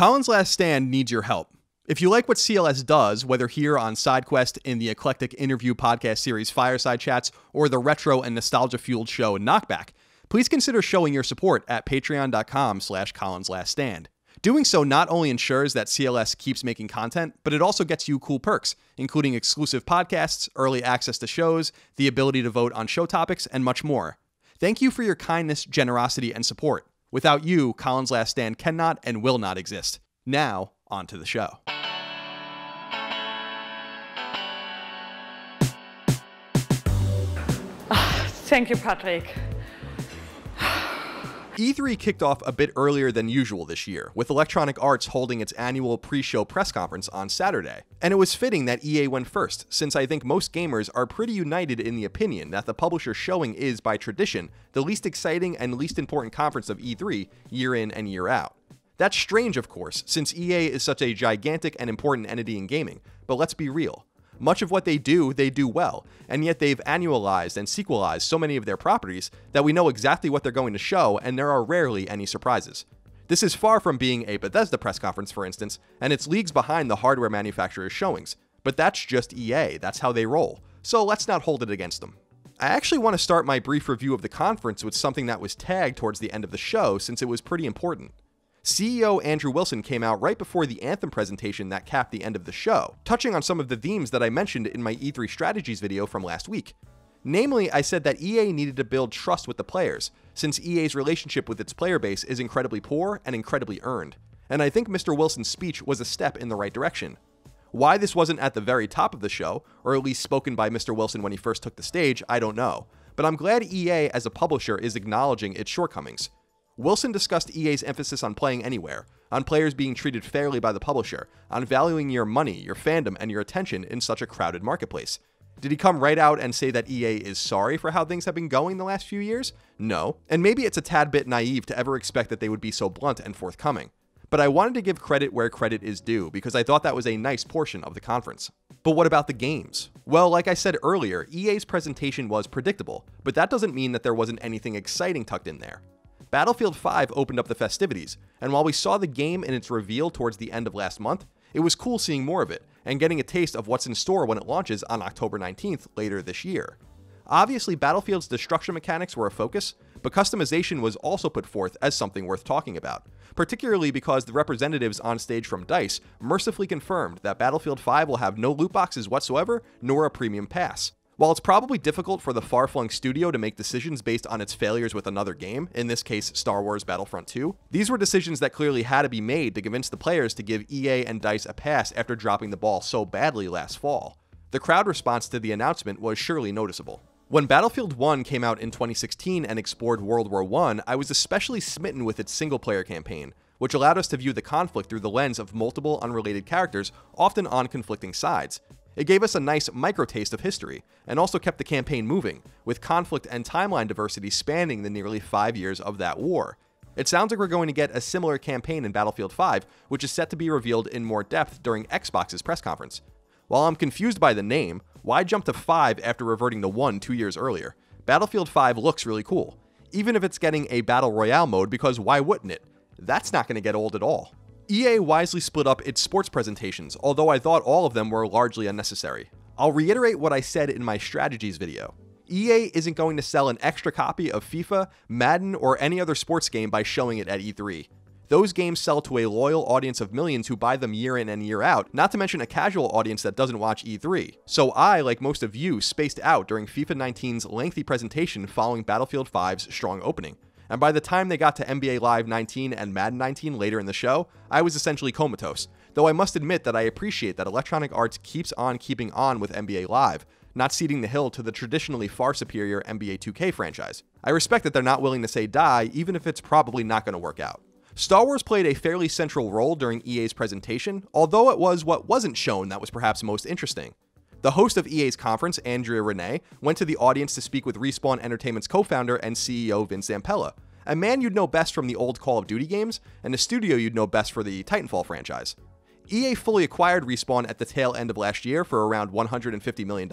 Colin's Last Stand needs your help. If you like what CLS does, whether here on SideQuest in the eclectic interview podcast series Fireside Chats or the retro and nostalgia-fueled show Knockback, please consider showing your support at patreon.com/ColinsLastStand. Doing so not only ensures that CLS keeps making content, but it also gets you cool perks, including exclusive podcasts, early access to shows, the ability to vote on show topics, and much more. Thank you for your kindness, generosity, and support. Without you, Colin's Last Stand cannot and will not exist. Now, on to the show. Thank you, Patrick. E3 kicked off a bit earlier than usual this year, with Electronic Arts holding its annual pre-show press conference on Saturday. And it was fitting that EA went first, since I think most gamers are pretty united in the opinion that the publisher showing is, by tradition, the least exciting and least important conference of E3, year in and year out. That's strange, of course, since EA is such a gigantic and important entity in gaming, but let's be real. Much of what they do well, and yet they've annualized and sequelized so many of their properties that we know exactly what they're going to show, and there are rarely any surprises. This is far from being a Bethesda press conference, for instance, and it's leagues behind the hardware manufacturer's showings. But that's just EA, that's how they roll, so let's not hold it against them. I actually want to start my brief review of the conference with something that was tagged towards the end of the show, since it was pretty important. CEO Andrew Wilson came out right before the Anthem presentation that capped the end of the show, touching on some of the themes that I mentioned in my E3 strategies video from last week. Namely, I said that EA needed to build trust with the players, since EA's relationship with its player base is incredibly poor and incredibly earned. And I think Mr. Wilson's speech was a step in the right direction. Why this wasn't at the very top of the show, or at least spoken by Mr. Wilson when he first took the stage, I don't know. But I'm glad EA as a publisher is acknowledging its shortcomings. Wilson discussed EA's emphasis on playing anywhere, on players being treated fairly by the publisher, on valuing your money, your fandom, and your attention in such a crowded marketplace. Did he come right out and say that EA is sorry for how things have been going the last few years? No, and maybe it's a tad bit naive to ever expect that they would be so blunt and forthcoming. But I wanted to give credit where credit is due, because I thought that was a nice portion of the conference. But what about the games? Well, like I said earlier, EA's presentation was predictable, but that doesn't mean that there wasn't anything exciting tucked in there. Battlefield 5 opened up the festivities, and while we saw the game in its reveal towards the end of last month, it was cool seeing more of it, and getting a taste of what's in store when it launches on October 19th later this year. Obviously, Battlefield's destruction mechanics were a focus, but customization was also put forth as something worth talking about, particularly because the representatives on stage from DICE mercifully confirmed that Battlefield 5 will have no loot boxes whatsoever, nor a premium pass. While it's probably difficult for the far-flung studio to make decisions based on its failures with another game, in this case Star Wars Battlefront 2, these were decisions that clearly had to be made to convince the players to give EA and DICE a pass after dropping the ball so badly last fall. The crowd response to the announcement was surely noticeable. When Battlefield 1 came out in 2016 and explored World War I, I was especially smitten with its single-player campaign, which allowed us to view the conflict through the lens of multiple unrelated characters, often on conflicting sides. It gave us a nice micro-taste of history, and also kept the campaign moving, with conflict and timeline diversity spanning the nearly 5 years of that war. It sounds like we're going to get a similar campaign in Battlefield 5, which is set to be revealed in more depth during Xbox's press conference. While I'm confused by the name, why jump to 5 after reverting to 1 2 years earlier? Battlefield 5 looks really cool, even if it's getting a Battle Royale mode, because why wouldn't it? That's not going to get old at all. EA wisely split up its sports presentations, although I thought all of them were largely unnecessary. I'll reiterate what I said in my strategies video. EA isn't going to sell an extra copy of FIFA, Madden, or any other sports game by showing it at E3. Those games sell to a loyal audience of millions who buy them year in and year out, not to mention a casual audience that doesn't watch E3. So I, like most of you, spaced out during FIFA 19's lengthy presentation following Battlefield 5's strong opening. And by the time they got to NBA Live 19 and Madden 19 later in the show, I was essentially comatose, though I must admit that I appreciate that Electronic Arts keeps on keeping on with NBA Live, not ceding the hill to the traditionally far superior NBA 2K franchise. I respect that they're not willing to say die, even if it's probably not going to work out. Star Wars played a fairly central role during EA's presentation, although it was what wasn't shown that was perhaps most interesting. The host of EA's conference, Andrea Renee, went to the audience to speak with Respawn Entertainment's co-founder and CEO Vince Zampella, a man you'd know best from the old Call of Duty games, and a studio you'd know best for the Titanfall franchise. EA fully acquired Respawn at the tail end of last year for around $150 million,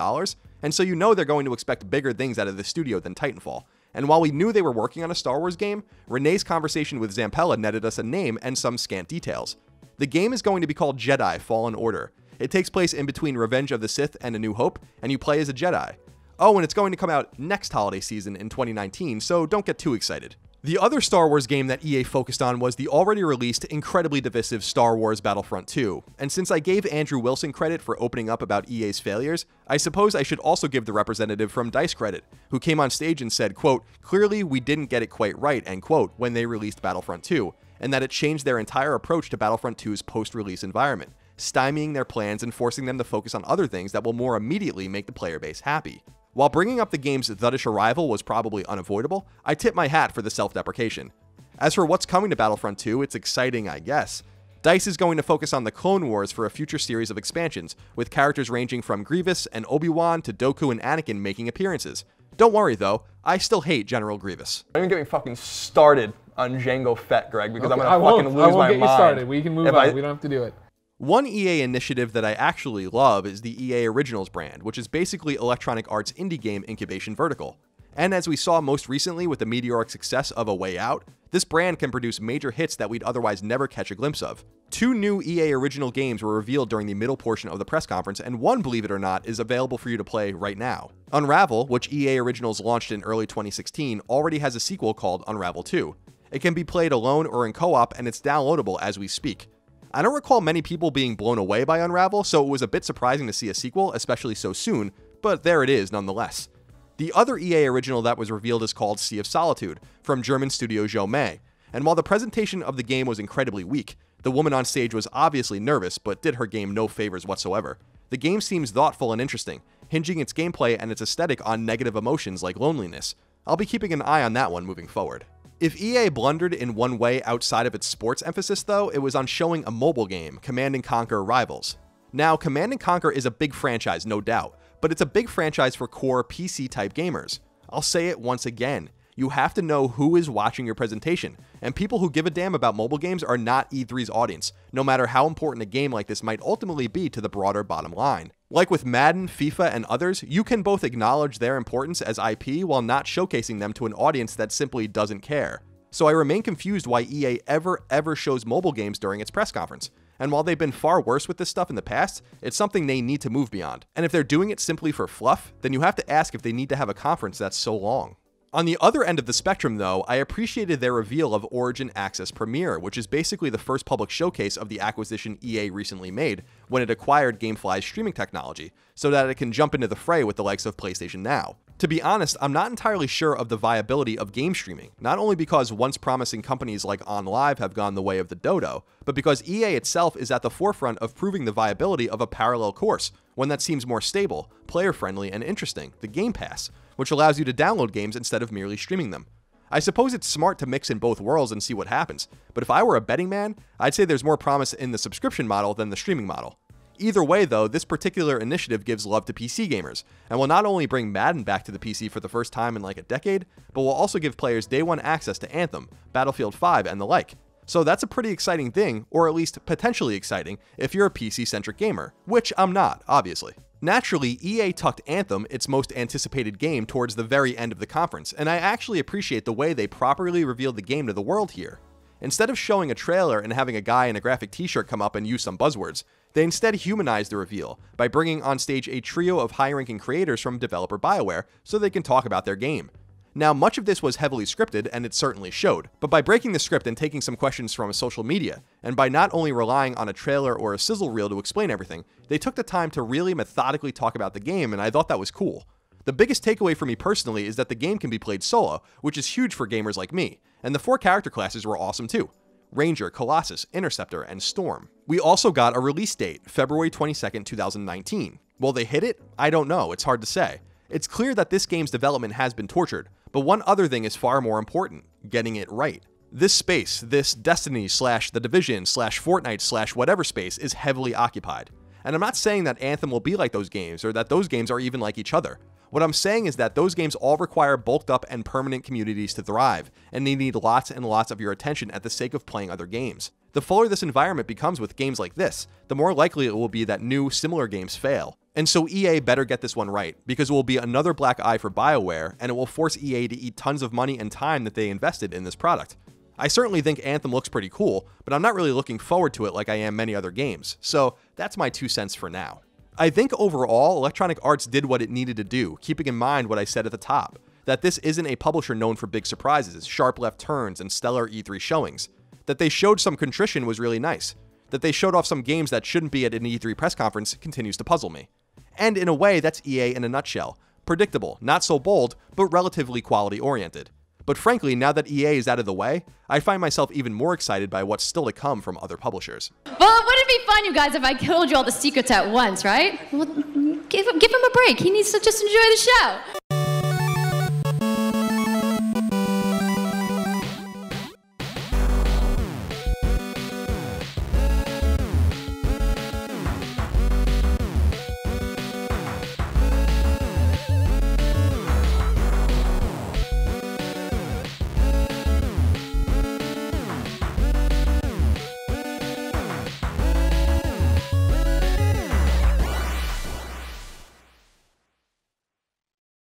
and so you know they're going to expect bigger things out of the studio than Titanfall. And while we knew they were working on a Star Wars game, Renee's conversation with Zampella netted us a name and some scant details. The game is going to be called Jedi Fallen Order. It takes place in between Revenge of the Sith and A New Hope, and you play as a Jedi. Oh, and it's going to come out next holiday season in 2019, so don't get too excited. The other Star Wars game that EA focused on was the already released, incredibly divisive Star Wars Battlefront 2. And since I gave Andrew Wilson credit for opening up about EA's failures, I suppose I should also give the representative from DICE credit, who came on stage and said, quote, "Clearly we didn't get it quite right," end quote, when they released Battlefront 2, and that it changed their entire approach to Battlefront 2's post-release environment, stymieing their plans and forcing them to focus on other things that will more immediately make the player base happy. While bringing up the game's thuggish arrival was probably unavoidable, I tip my hat for the self-deprecation. As for what's coming to Battlefront 2, it's exciting, I guess. DICE is going to focus on the Clone Wars for a future series of expansions, with characters ranging from Grievous and Obi-Wan to Dooku and Anakin making appearances. Don't worry though, I still hate General Grievous. Don't even get me fucking started on Jango Fett, Greg, because I'm gonna fucking lose my mind. I won't get you started. We can move on. We don't have to do it. One EA initiative that I actually love is the EA Originals brand, which is basically Electronic Arts' indie game incubation vertical. And as we saw most recently with the meteoric success of A Way Out, this brand can produce major hits that we'd otherwise never catch a glimpse of. 2 new EA original games were revealed during the middle portion of the press conference, and one, believe it or not, is available for you to play right now. Unravel, which EA Originals launched in early 2016, already has a sequel called Unravel 2. It can be played alone or in co-op, and it's downloadable as we speak. I don't recall many people being blown away by Unravel, so it was a bit surprising to see a sequel, especially so soon, but there it is nonetheless. The other EA original that was revealed is called Sea of Solitude, from German studio Zhou, and while the presentation of the game was incredibly weak, the woman on stage was obviously nervous, but did her game no favors whatsoever. The game seems thoughtful and interesting, hinging its gameplay and its aesthetic on negative emotions like loneliness. I'll be keeping an eye on that one moving forward. If EA blundered in one way outside of its sports emphasis though, it was on showing a mobile game, Command & Conquer Rivals. Now, Command & Conquer is a big franchise, no doubt, but it's a big franchise for core PC-type gamers. I'll say it once again, you have to know who is watching your presentation, and people who give a damn about mobile games are not E3's audience, no matter how important a game like this might ultimately be to the broader bottom line. Like with Madden, FIFA, and others, you can both acknowledge their importance as IP while not showcasing them to an audience that simply doesn't care. So I remain confused why EA ever shows mobile games during its press conference. And while they've been far worse with this stuff in the past, it's something they need to move beyond. And if they're doing it simply for fluff, then you have to ask if they need to have a conference that's so long. On the other end of the spectrum though, I appreciated their reveal of Origin Access Premier, which is basically the first public showcase of the acquisition EA recently made when it acquired GameFly's streaming technology, so that it can jump into the fray with the likes of PlayStation Now. To be honest, I'm not entirely sure of the viability of game streaming, not only because once promising companies like OnLive have gone the way of the dodo, but because EA itself is at the forefront of proving the viability of a parallel course, one that seems more stable, player-friendly, and interesting, the Game Pass, which allows you to download games instead of merely streaming them. I suppose it's smart to mix in both worlds and see what happens, but if I were a betting man, I'd say there's more promise in the subscription model than the streaming model. Either way though, this particular initiative gives love to PC gamers, and will not only bring Madden back to the PC for the first time in like a decade, but will also give players day one access to Anthem, Battlefield 5, and the like. So that's a pretty exciting thing, or at least potentially exciting, if you're a PC-centric gamer, which I'm not, obviously. Naturally, EA tucked Anthem, its most anticipated game, towards the very end of the conference, and I actually appreciate the way they properly revealed the game to the world here. Instead of showing a trailer and having a guy in a graphic t-shirt come up and use some buzzwords, they instead humanized the reveal by bringing on stage a trio of high-ranking creators from developer BioWare so they can talk about their game. Now, much of this was heavily scripted, and it certainly showed, but by breaking the script and taking some questions from social media, and by not only relying on a trailer or a sizzle reel to explain everything, they took the time to really methodically talk about the game, and I thought that was cool. The biggest takeaway for me personally is that the game can be played solo, which is huge for gamers like me, and the 4 character classes were awesome too. Ranger, Colossus, Interceptor, and Storm. We also got a release date, February 22nd, 2019. Will they hit it? I don't know, it's hard to say. It's clear that this game's development has been tortured, but one other thing is far more important, getting it right. This space, this Destiny / The Division / Fortnite / whatever space is heavily occupied. And I'm not saying that Anthem will be like those games, or that those games are even like each other. What I'm saying is that those games all require bulked up and permanent communities to thrive, and they need lots and lots of your attention at the sake of playing other games. The fuller this environment becomes with games like this, the more likely it will be that new, similar games fail. And so EA better get this one right, because it will be another black eye for BioWare, and it will force EA to eat tons of money and time that they invested in this product. I certainly think Anthem looks pretty cool, but I'm not really looking forward to it like I am many other games, so that's my 2 cents for now. I think overall, Electronic Arts did what it needed to do, keeping in mind what I said at the top, that this isn't a publisher known for big surprises, sharp left turns, and stellar E3 showings. That they showed some contrition was really nice. That they showed off some games that shouldn't be at an E3 press conference continues to puzzle me. And in a way, that's EA in a nutshell. Predictable, not so bold, but relatively quality-oriented. But frankly, now that EA is out of the way, I find myself even more excited by what's still to come from other publishers. Well, it wouldn't be fun, you guys, if I told you all the secrets at once, right? Well, give him a break. He needs to just enjoy the show.